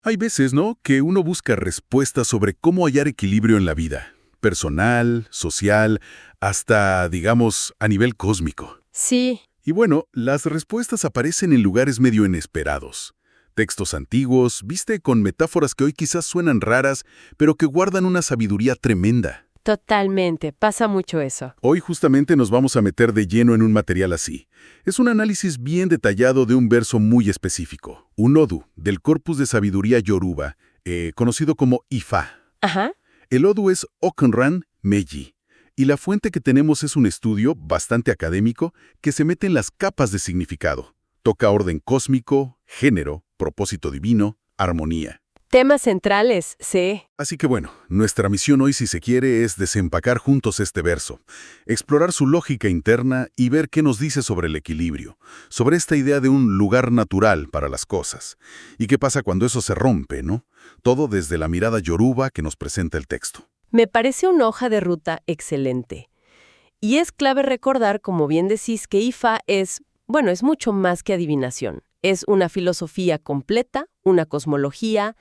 Hay veces, ¿no?, que uno busca respuestas sobre cómo hallar equilibrio en la vida, personal, social, hasta, digamos, a nivel cósmico. Sí, Y bueno, las respuestas aparecen en lugares medio inesperados. Textos antiguos, viste, con metáforas que hoy quizás suenan raras, pero que guardan una sabiduría tremenda. totalmente. Pasa mucho eso. Hoy justamente nos vamos a meter de lleno en un material así. Es un análisis bien detallado de un verso muy específico, un odu, del corpus de sabiduría yoruba, conocido como Ifá. Ajá. El odu es Okanran Meji, y la fuente que tenemos es un estudio bastante académico que se mete en las capas de significado. Toca orden cósmico, género, propósito divino, armonía. Temas centrales, sí. Así que bueno, nuestra misión hoy, si se quiere, es desempacar juntos este verso, explorar su lógica interna y ver qué nos dice sobre el equilibrio, sobre esta idea de un lugar natural para las cosas. Y qué pasa cuando eso se rompe, ¿no? Todo desde la mirada yoruba que nos presenta el texto. Me parece una hoja de ruta excelente. Y es clave recordar, como bien decís, que Ifá es mucho más que adivinación. Es una filosofía completa, una cosmología,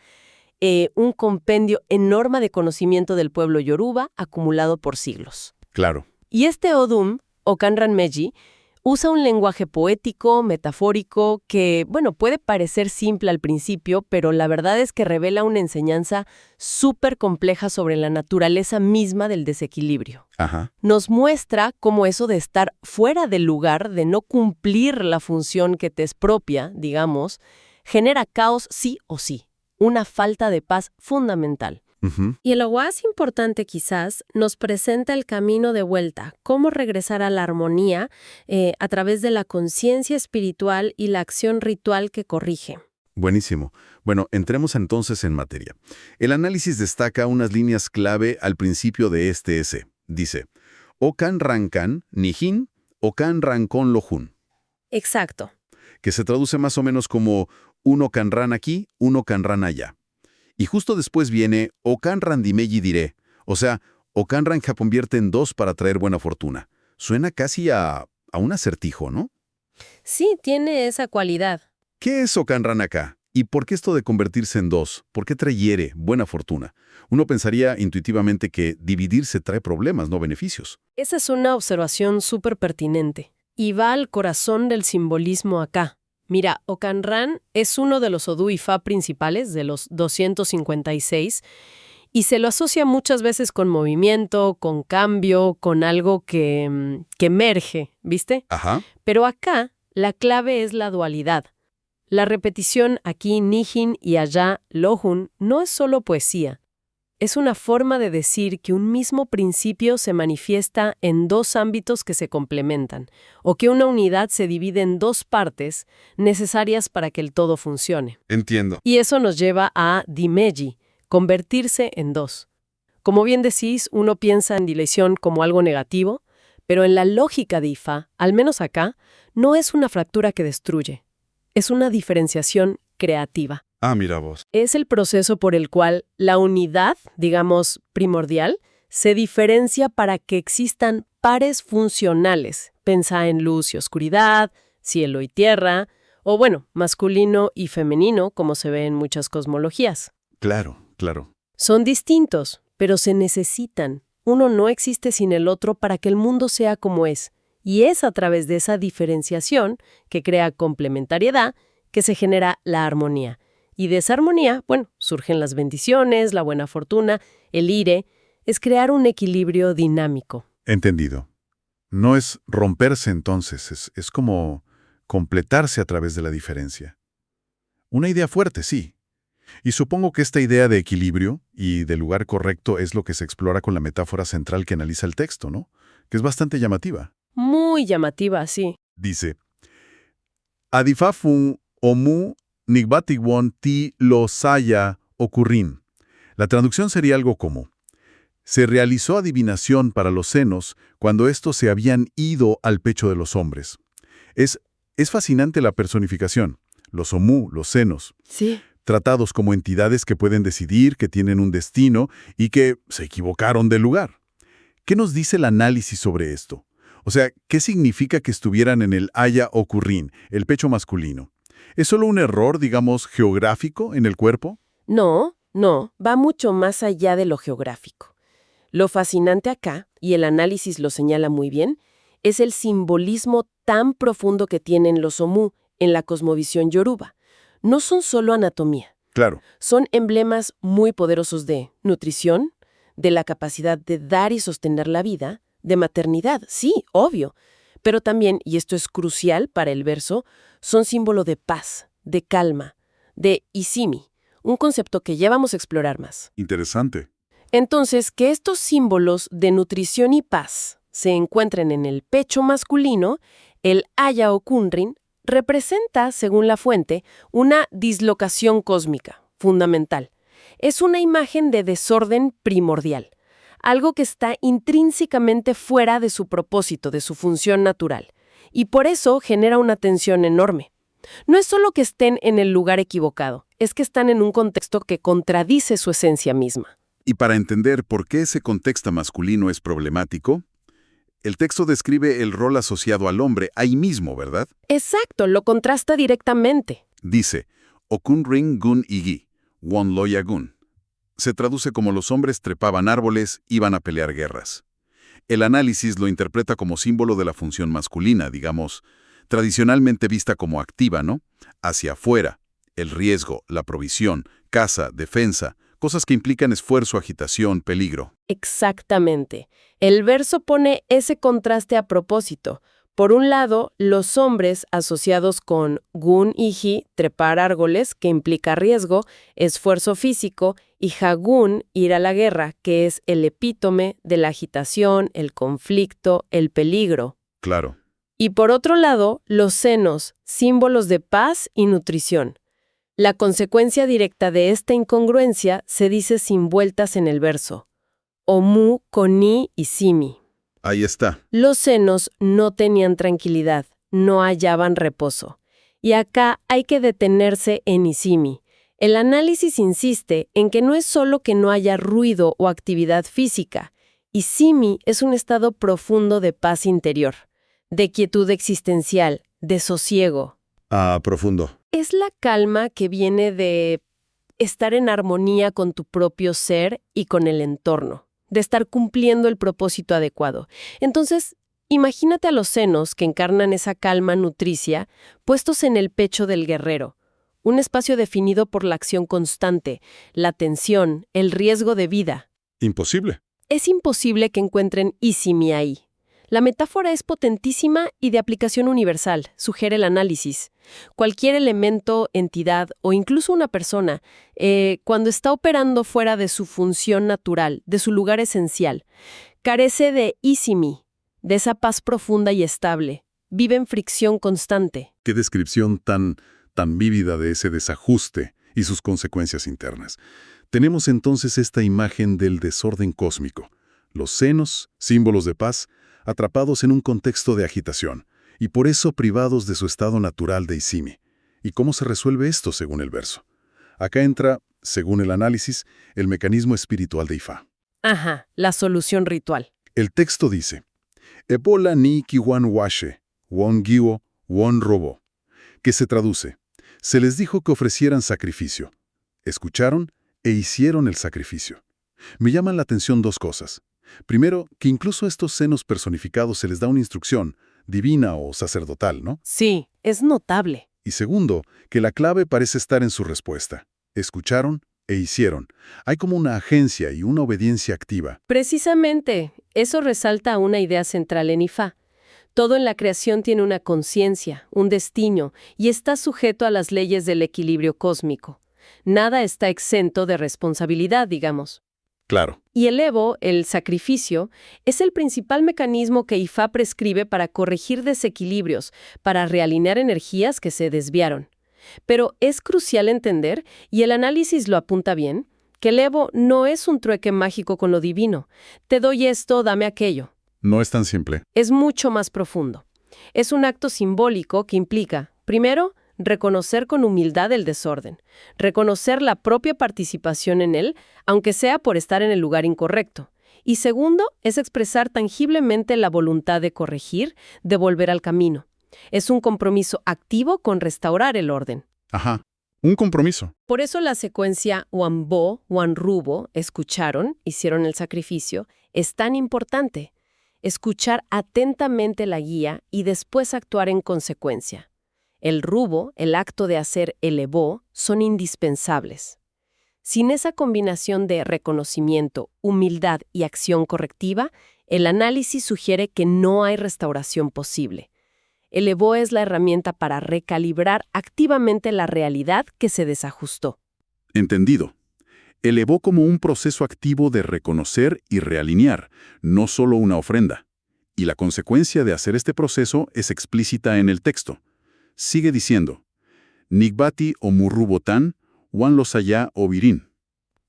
un compendio enorme de conocimiento del pueblo yoruba acumulado por siglos. Claro. Y este Odum, o Kanran Meji, usa un lenguaje poético, metafórico, que, puede parecer simple al principio, pero la verdad es que revela una enseñanza súper compleja sobre la naturaleza misma del desequilibrio. Ajá. Nos muestra cómo eso de estar fuera del lugar, de no cumplir la función que te es propia, digamos, genera caos sí o sí, una falta de paz fundamental. Ujú. Y lo más importante quizás, nos presenta el camino de vuelta, cómo regresar a la armonía a través de la conciencia espiritual y la acción ritual que corrige. Buenísimo. Bueno, entremos entonces en materia. El análisis destaca unas líneas clave al principio de este esé. Dice, Okan Rankan Nijin, Okan Rankon Lohun, Exacto. que se traduce más o menos como un Okan Ran aquí, un Okan Ran allá. Y justo después viene Okan Randimeji diré, o sea, Okan Ran convierte en dos para traer buena fortuna. Suena casi a un acertijo, ¿no? Sí, tiene esa cualidad. ¿Qué es Okan Ran acá? ¿Y por qué esto de convertirse en dos? ¿Por qué trayere buena fortuna? Uno pensaría intuitivamente que dividirse trae problemas, no beneficios. Esa es una observación súper pertinente y va al corazón del simbolismo acá. Mira, Okanran es uno de los Odu Ifá principales, de los 256, y se lo asocia muchas veces con movimiento, con cambio, con algo que emerge, ¿viste? Ajá. Pero acá la clave es la dualidad. La repetición aquí Nijin y allá Lohun no es solo poesía. Es una forma de decir que un mismo principio se manifiesta en dos ámbitos que se complementan, o que una unidad se divide en dos partes necesarias para que el todo funcione. Entiendo. Y eso nos lleva a Dimeji, convertirse en dos. Como bien decís, uno piensa en dilesión como algo negativo, pero en la lógica de Ifá, al menos acá, no es una fractura que destruye, es una diferenciación creativa. Ah, mira vos. Es el proceso por el cual la unidad, digamos, primordial, se diferencia para que existan pares funcionales. Pensá en luz y oscuridad, cielo y tierra, o masculino y femenino, como se ve en muchas cosmologías. Claro, claro. Son distintos, pero se necesitan. Uno no existe sin el otro para que el mundo sea como es. Y es a través de esa diferenciación, que crea complementariedad, que se genera la armonía. Y de esa armonía, surgen las bendiciones, la buena fortuna, el ire, es crear un equilibrio dinámico. Entendido. No es romperse entonces, es como completarse a través de la diferencia. Una idea fuerte, sí. Y supongo que esta idea de equilibrio y de lugar correcto es lo que se explora con la metáfora central que analiza el texto, ¿no? Que es bastante llamativa. Muy llamativa, sí. Dice, Adifafun omu nigbatigwon ti lo saya ocurrin. La traducción sería algo como, se realizó adivinación para los senos cuando estos se habían ido al pecho de los hombres. Es fascinante la personificación, los omu, los senos, Sí. tratados como entidades que pueden decidir, que tienen un destino y que se equivocaron del lugar. ¿Qué nos dice el análisis sobre esto? O sea, ¿qué significa que estuvieran en el haya ocurrin, el pecho masculino? ¿Es solo un error, digamos, geográfico en el cuerpo? No, va mucho más allá de lo geográfico. Lo fascinante acá, y el análisis lo señala muy bien, es el simbolismo tan profundo que tienen los Omu en la cosmovisión yoruba. No son solo anatomía, Claro. son emblemas muy poderosos de nutrición, de la capacidad de dar y sostener la vida, de maternidad, sí, obvio, pero también, y esto es crucial para el verso, son símbolo de paz, de calma, de isimi, un concepto que ya vamos a explorar más. Interesante. Entonces, que estos símbolos de nutrición y paz se encuentren en el pecho masculino, el Aya o Kunrin representa, según la fuente, una dislocación cósmica, fundamental. Es una imagen de desorden primordial, algo que está intrínsecamente fuera de su propósito, de su función natural, y por eso genera una tensión enorme. No es solo que estén en el lugar equivocado, es que están en un contexto que contradice su esencia misma. Y para entender por qué ese contexto masculino es problemático, el texto describe el rol asociado al hombre ahí mismo, ¿verdad? Exacto, lo contrasta directamente. Dice, Okunrin gun igi, won loya gun. Se traduce como los hombres trepaban árboles, iban a pelear guerras. El análisis lo interpreta como símbolo de la función masculina, digamos, tradicionalmente vista como activa, ¿no? Hacia afuera, el riesgo, la provisión, caza, defensa, cosas que implican esfuerzo, agitación, peligro. Exactamente. El verso pone ese contraste a propósito. Por un lado, los hombres asociados con gun iji, trepar árboles, que implica riesgo, esfuerzo físico, y jagun, ir a la guerra, que es el epítome de la agitación, el conflicto, el peligro. Claro. Y por otro lado, los senos, símbolos de paz y nutrición. La consecuencia directa de esta incongruencia se dice sin vueltas en el verso. Omu, Koni y Simi. Ahí está. Los senos no tenían tranquilidad, no hallaban reposo. Y acá hay que detenerse en Isimi. El análisis insiste en que no es solo que no haya ruido o actividad física. Isimi es un estado profundo de paz interior, de quietud existencial, de sosiego. Profundo. Es la calma que viene de estar en armonía con tu propio ser y con el entorno, de estar cumpliendo el propósito adecuado. Entonces, imagínate a los senos que encarnan esa calma nutricia puestos en el pecho del guerrero, un espacio definido por la acción constante, la tensión, el riesgo de vida. Imposible. Es imposible que encuentren Isimi ahí. La metáfora es potentísima y de aplicación universal, sugiere el análisis. Cualquier elemento, entidad o incluso una persona, cuando está operando fuera de su función natural, de su lugar esencial, carece de isimi, de esa paz profunda y estable. Vive en fricción constante. Qué descripción tan vívida de ese desajuste y sus consecuencias internas. Tenemos entonces esta imagen del desorden cósmico. Los senos, símbolos de paz, atrapados en un contexto de agitación, y por eso privados de su estado natural de Isimi. ¿Y cómo se resuelve esto según el verso? Acá entra, según el análisis, el mecanismo espiritual de Ifá. Ajá, la solución ritual. El texto dice, Ebola ni kiwan washe, won giwo, won robo, que se traduce, se les dijo que ofrecieran sacrificio. Escucharon e hicieron el sacrificio. Me llaman la atención dos cosas. Primero, que incluso a estos senos personificados se les da una instrucción, divina o sacerdotal, ¿no? Sí, es notable. Y segundo, que la clave parece estar en su respuesta. Escucharon e hicieron. Hay como una agencia y una obediencia activa. Precisamente, eso resalta una idea central en Ifá. Todo en la creación tiene una conciencia, un destino, y está sujeto a las leyes del equilibrio cósmico. Nada está exento de responsabilidad, digamos. Claro. Y el Evo, el sacrificio, es el principal mecanismo que Ifá prescribe para corregir desequilibrios, para realinear energías que se desviaron. Pero es crucial entender, y el análisis lo apunta bien, que el Evo no es un trueque mágico con lo divino. Te doy esto, dame aquello. No es tan simple. Es mucho más profundo. Es un acto simbólico que implica, primero, reconocer con humildad el desorden, reconocer la propia participación en él, aunque sea por estar en el lugar incorrecto. Y segundo, es expresar tangiblemente la voluntad de corregir, de volver al camino. Es un compromiso activo con restaurar el orden. Ajá. un compromiso. Por eso la secuencia Wanbo, Wanrubo, escucharon, hicieron el sacrificio, es tan importante. Escuchar atentamente la guía y después actuar en consecuencia. El rubo, el acto de hacer el Ebo, son indispensables. Sin esa combinación de reconocimiento, humildad y acción correctiva, el análisis sugiere que no hay restauración posible. El Ebo es la herramienta para recalibrar activamente la realidad que se desajustó. Entendido. Elevó como un proceso activo de reconocer y realinear, no solo una ofrenda. Y la consecuencia de hacer este proceso es explícita en el texto. Sigue diciendo, Nigbati o Murrubotan, Wan Losaya o Virín.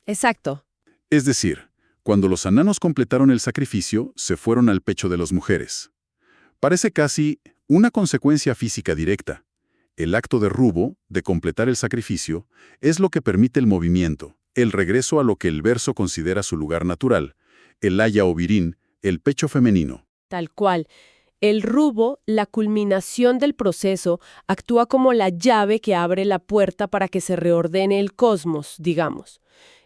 Exacto. Es decir, cuando los ananos completaron el sacrificio, se fueron al pecho de las mujeres. Parece casi una consecuencia física directa. El acto de rubo, de completar el sacrificio, es lo que permite el movimiento, el regreso a lo que el verso considera su lugar natural, el haya o virín, el pecho femenino. Tal cual. El rubo, la culminación del proceso, actúa como la llave que abre la puerta para que se reordene el cosmos, digamos.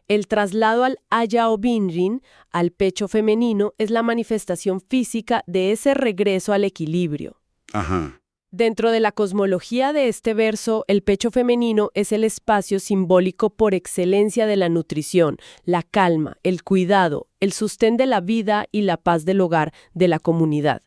El traslado al haya o binrin, al pecho femenino, es la manifestación física de ese regreso al equilibrio. Ajá. Dentro de la cosmología de este verso, el pecho femenino es el espacio simbólico por excelencia de la nutrición, la calma, el cuidado, el sostén de la vida y la paz del hogar, de la comunidad.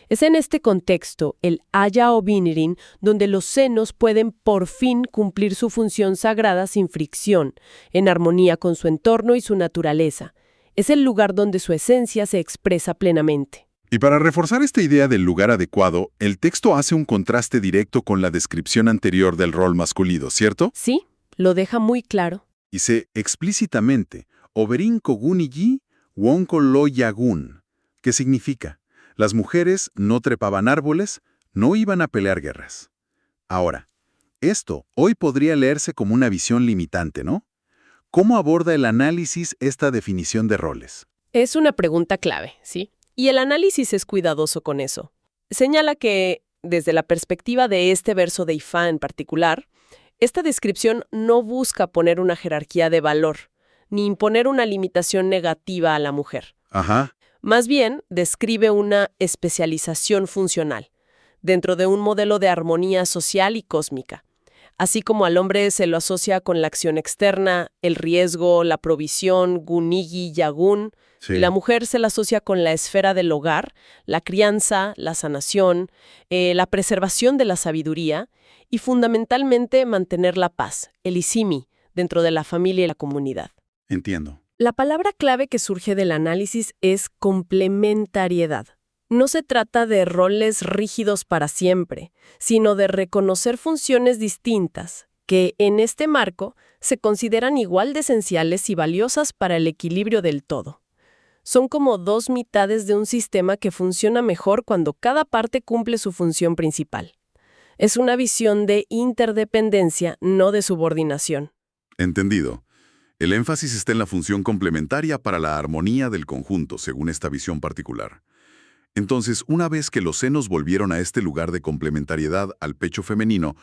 Es en este contexto, el haya o binrin, donde los senos pueden por fin cumplir su función sagrada sin fricción, en armonía con su entorno y su naturaleza. Es el lugar donde su esencia se expresa plenamente. Y para reforzar esta idea del lugar adecuado, el texto hace un contraste directo con la descripción anterior del rol masculino, ¿cierto? Sí, lo deja muy claro. Dice explícitamente, Oberin koguniji wonko lo yagun, que significa, las mujeres no trepaban árboles, no iban a pelear guerras. Ahora, esto hoy podría leerse como una visión limitante, ¿no? ¿Cómo aborda el análisis esta definición de roles? Es una pregunta clave, ¿sí? Y el análisis es cuidadoso con eso. Señala que, desde la perspectiva de este verso de Ifá en particular, esta descripción no busca poner una jerarquía de valor, ni imponer una limitación negativa a la mujer. Ajá. Más bien, describe una especialización funcional, dentro de un modelo de armonía social y cósmica. Así como al hombre se lo asocia con la acción externa, el riesgo, la provisión, gunigi, yagun, Sí. y la mujer se la asocia con la esfera del hogar, la crianza, la sanación, la preservación de la sabiduría y fundamentalmente mantener la paz, el isimi, dentro de la familia y la comunidad. Entiendo. La palabra clave que surge del análisis es complementariedad. No se trata de roles rígidos para siempre, sino de reconocer funciones distintas que, en este marco, se consideran igual de esenciales y valiosas para el equilibrio del todo. Son como dos mitades de un sistema que funciona mejor cuando cada parte cumple su función principal. Es una visión de interdependencia, no de subordinación. Entendido. El énfasis está en la función complementaria para la armonía del conjunto, según esta visión particular. Entonces, una vez que los senos volvieron a este lugar de complementariedad al pecho femenino,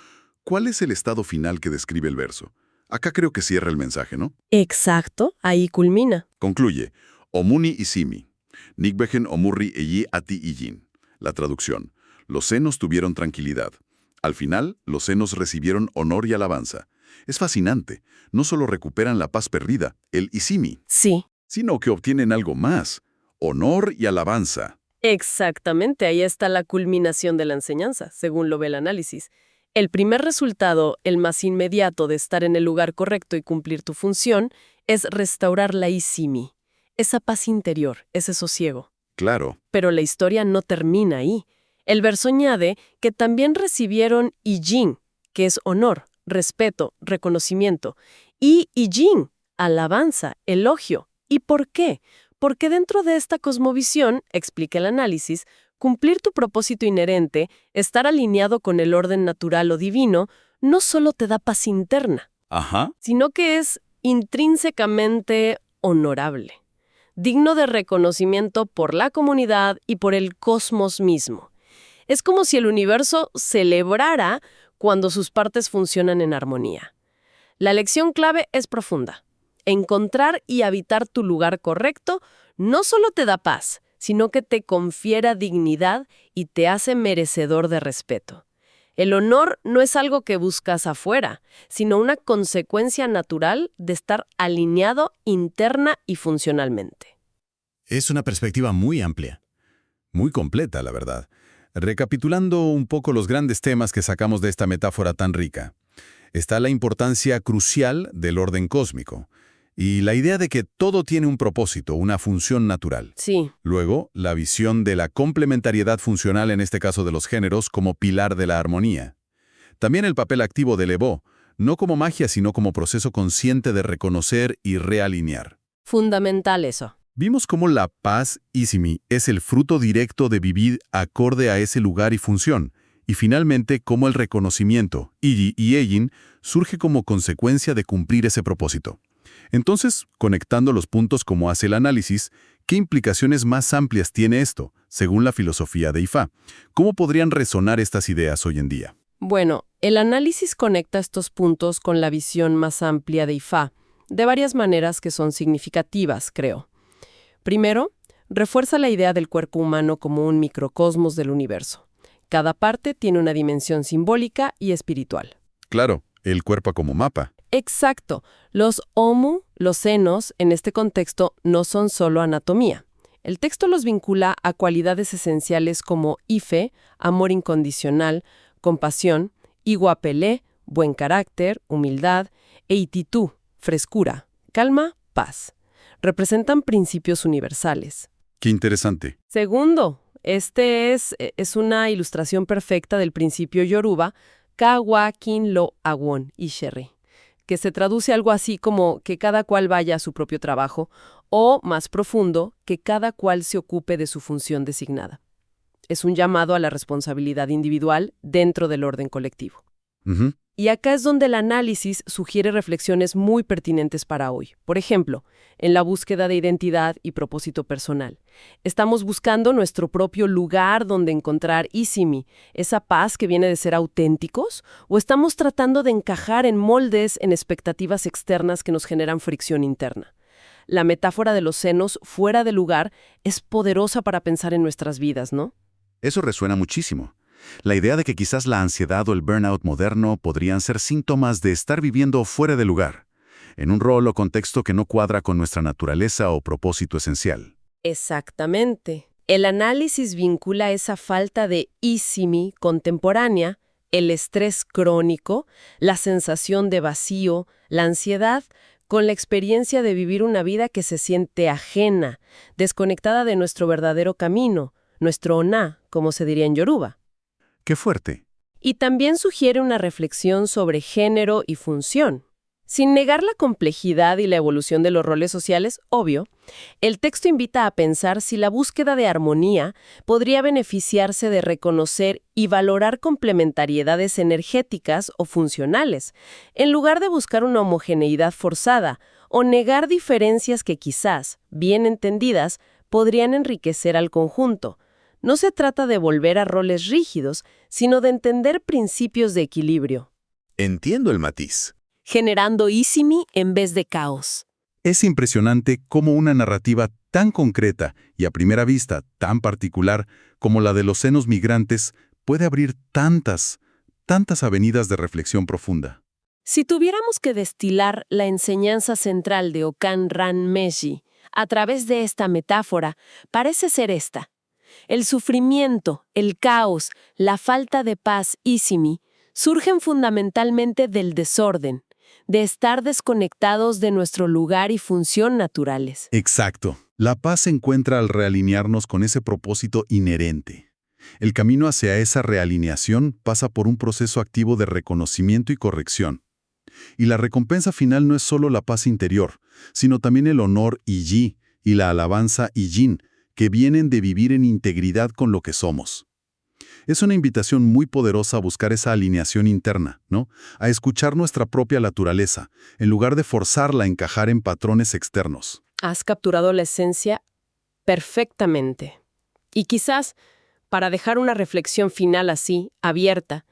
¿cuál es el estado final que describe el verso? Acá creo que cierra el mensaje, ¿no? Exacto, ahí culmina. Concluye, Omuni y Simi, Nikbegen Omurri Eyi Ati Ijin. La traducción, los senos tuvieron tranquilidad. Al final, los senos recibieron honor y alabanza. Es fascinante, no solo recuperan la paz perdida, el Isimi, Sí. sino que obtienen algo más, honor y alabanza. Exactamente, ahí está la culminación de la enseñanza, según lo ve el análisis. El primer resultado, el más inmediato de estar en el lugar correcto y cumplir tu función, es restaurar la isimi, esa paz interior, ese sosiego. Claro, Pero la historia no termina ahí. El verso añade que también recibieron ijin, que es honor, respeto, reconocimiento, y ijin, alabanza, elogio. ¿Y por qué? Porque dentro de esta cosmovisión, explica el análisis, cumplir tu propósito inherente, estar alineado con el orden natural o divino, no solo te da paz interna, ajá, sino que es intrínsecamente honorable, digno de reconocimiento por la comunidad y por el cosmos mismo. Es como si el universo celebrara cuando sus partes funcionan en armonía. La lección clave es profunda. Encontrar y habitar tu lugar correcto no solo te da paz, sino que te confiera dignidad y te hace merecedor de respeto. El honor no es algo que buscas afuera, sino una consecuencia natural de estar alineado interna y funcionalmente. Es una perspectiva muy amplia, muy completa, la verdad. Recapitulando un poco los grandes temas que sacamos de esta metáfora tan rica, está la importancia crucial del orden cósmico y la idea de que todo tiene un propósito, una función natural. Sí, Luego, la visión de la complementariedad funcional, en este caso de los géneros, como pilar de la armonía. También el papel activo del Evo, no como magia, sino como proceso consciente de reconocer y realinear. fundamental eso. Vimos cómo la paz, Isimi, es el fruto directo de vivir acorde a ese lugar y función, y finalmente cómo el reconocimiento, Iji y Egin, surge como consecuencia de cumplir ese propósito. Entonces, conectando los puntos como hace el análisis, ¿qué implicaciones más amplias tiene esto, según la filosofía de Ifá? ¿Cómo podrían resonar estas ideas hoy en día? Bueno, el análisis conecta estos puntos con la visión más amplia de Ifá, de varias maneras que son significativas, creo. Primero, refuerza la idea del cuerpo humano como un microcosmos del universo. Cada parte tiene una dimensión simbólica y espiritual. Claro, el cuerpo como mapa. Exacto. Los omu, los senos, en este contexto, no son solo anatomía. El texto los vincula a cualidades esenciales como ife, amor incondicional, compasión, iguapelé, buen carácter, humildad, e ititú, frescura, calma, paz. Representan principios universales. Qué interesante. Segundo, este es una ilustración perfecta del principio yoruba, Kawa kin lo awon isheri, que se traduce algo así como que cada cual vaya a su propio trabajo, o, más profundo, que cada cual se ocupe de su función designada. Es un llamado a la responsabilidad individual dentro del orden colectivo. Ujú. Y acá es donde el análisis sugiere reflexiones muy pertinentes para hoy. Por ejemplo, en la búsqueda de identidad y propósito personal. Estamos buscando nuestro propio lugar donde encontrar Isimi, esa paz que viene de ser auténticos, o estamos tratando de encajar en moldes, en expectativas externas que nos generan fricción interna. La metáfora de los senos fuera de lugar es poderosa para pensar en nuestras vidas, ¿no? Eso resuena muchísimo. La idea de que quizás la ansiedad o el burnout moderno podrían ser síntomas de estar viviendo fuera de lugar, en un rol o contexto que no cuadra con nuestra naturaleza o propósito esencial. Exactamente. El análisis vincula esa falta de isimi contemporánea, el estrés crónico, la sensación de vacío, la ansiedad, con la experiencia de vivir una vida que se siente ajena, desconectada de nuestro verdadero camino, nuestro oná, como se diría en Yoruba. ¡Qué fuerte! Y también sugiere una reflexión sobre género y función. Sin negar la complejidad y la evolución de los roles sociales, obvio, el texto invita a pensar si la búsqueda de armonía podría beneficiarse de reconocer y valorar complementariedades energéticas o funcionales, en lugar de buscar una homogeneidad forzada o negar diferencias que quizás, bien entendidas, podrían enriquecer al conjunto. No se trata de volver a roles rígidos, sino de entender principios de equilibrio, Entiendo el matiz. generando isimi en vez de caos. Es impresionante cómo una narrativa tan concreta y a primera vista tan particular como la de los senos migrantes puede abrir tantas avenidas de reflexión profunda. Si tuviéramos que destilar la enseñanza central de Okan Ran Meji a través de esta metáfora, parece ser esta. El sufrimiento, el caos, la falta de paz, isimi, surgen fundamentalmente del desorden, de estar desconectados de nuestro lugar y función naturales. Exacto. La paz se encuentra al realinearnos con ese propósito inherente. El camino hacia esa realineación pasa por un proceso activo de reconocimiento y corrección. Y la recompensa final no es solo la paz interior, sino también el honor Yi y la alabanza Yin, que vienen de vivir en integridad con lo que somos. Es una invitación muy poderosa a buscar esa alineación interna, ¿no? A escuchar nuestra propia naturaleza, en lugar de forzarla a encajar en patrones externos. Has capturado la esencia perfectamente. Y quizás, para dejar una reflexión final así, abierta,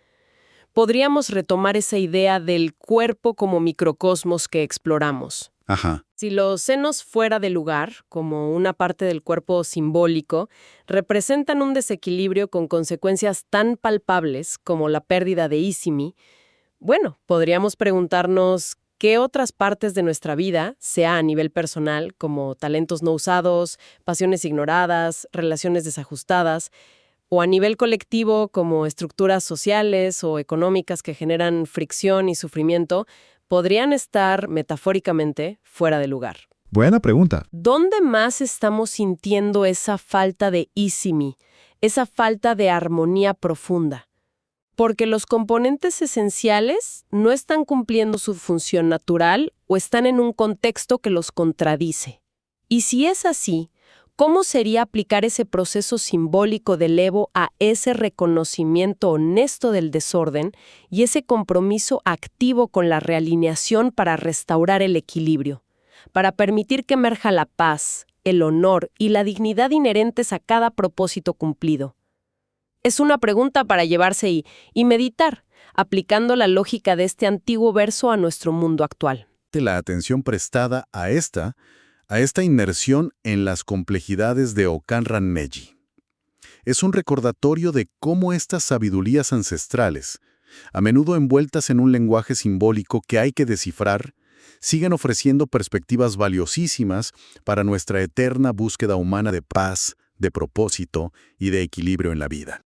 podríamos retomar esa idea del cuerpo como microcosmos que exploramos. Ajá. Si los senos fuera de lugar, como una parte del cuerpo simbólico, representan un desequilibrio con consecuencias tan palpables como la pérdida de Isimi, bueno, podríamos preguntarnos qué otras partes de nuestra vida, sea a nivel personal, como talentos no usados, pasiones ignoradas, relaciones desajustadas, o a nivel colectivo, como estructuras sociales o económicas que generan fricción y sufrimiento, podrían estar, metafóricamente, fuera de lugar. Buena pregunta. ¿Dónde más estamos sintiendo esa falta de Isimi, esa falta de armonía profunda? Porque los componentes esenciales no están cumpliendo su función natural o están en un contexto que los contradice. Y si es así, ¿cómo sería aplicar ese proceso simbólico del Evo a ese reconocimiento honesto del desorden y ese compromiso activo con la realineación para restaurar el equilibrio, para permitir que emerja la paz, el honor y la dignidad inherentes a cada propósito cumplido? Es una pregunta para llevarse y meditar, aplicando la lógica de este antiguo verso a nuestro mundo actual. La atención prestada a esta inmersión en las complejidades de Okan Ranmeji. Es un recordatorio de cómo estas sabidurías ancestrales, a menudo envueltas en un lenguaje simbólico que hay que descifrar, siguen ofreciendo perspectivas valiosísimas para nuestra eterna búsqueda humana de paz, de propósito y de equilibrio en la vida.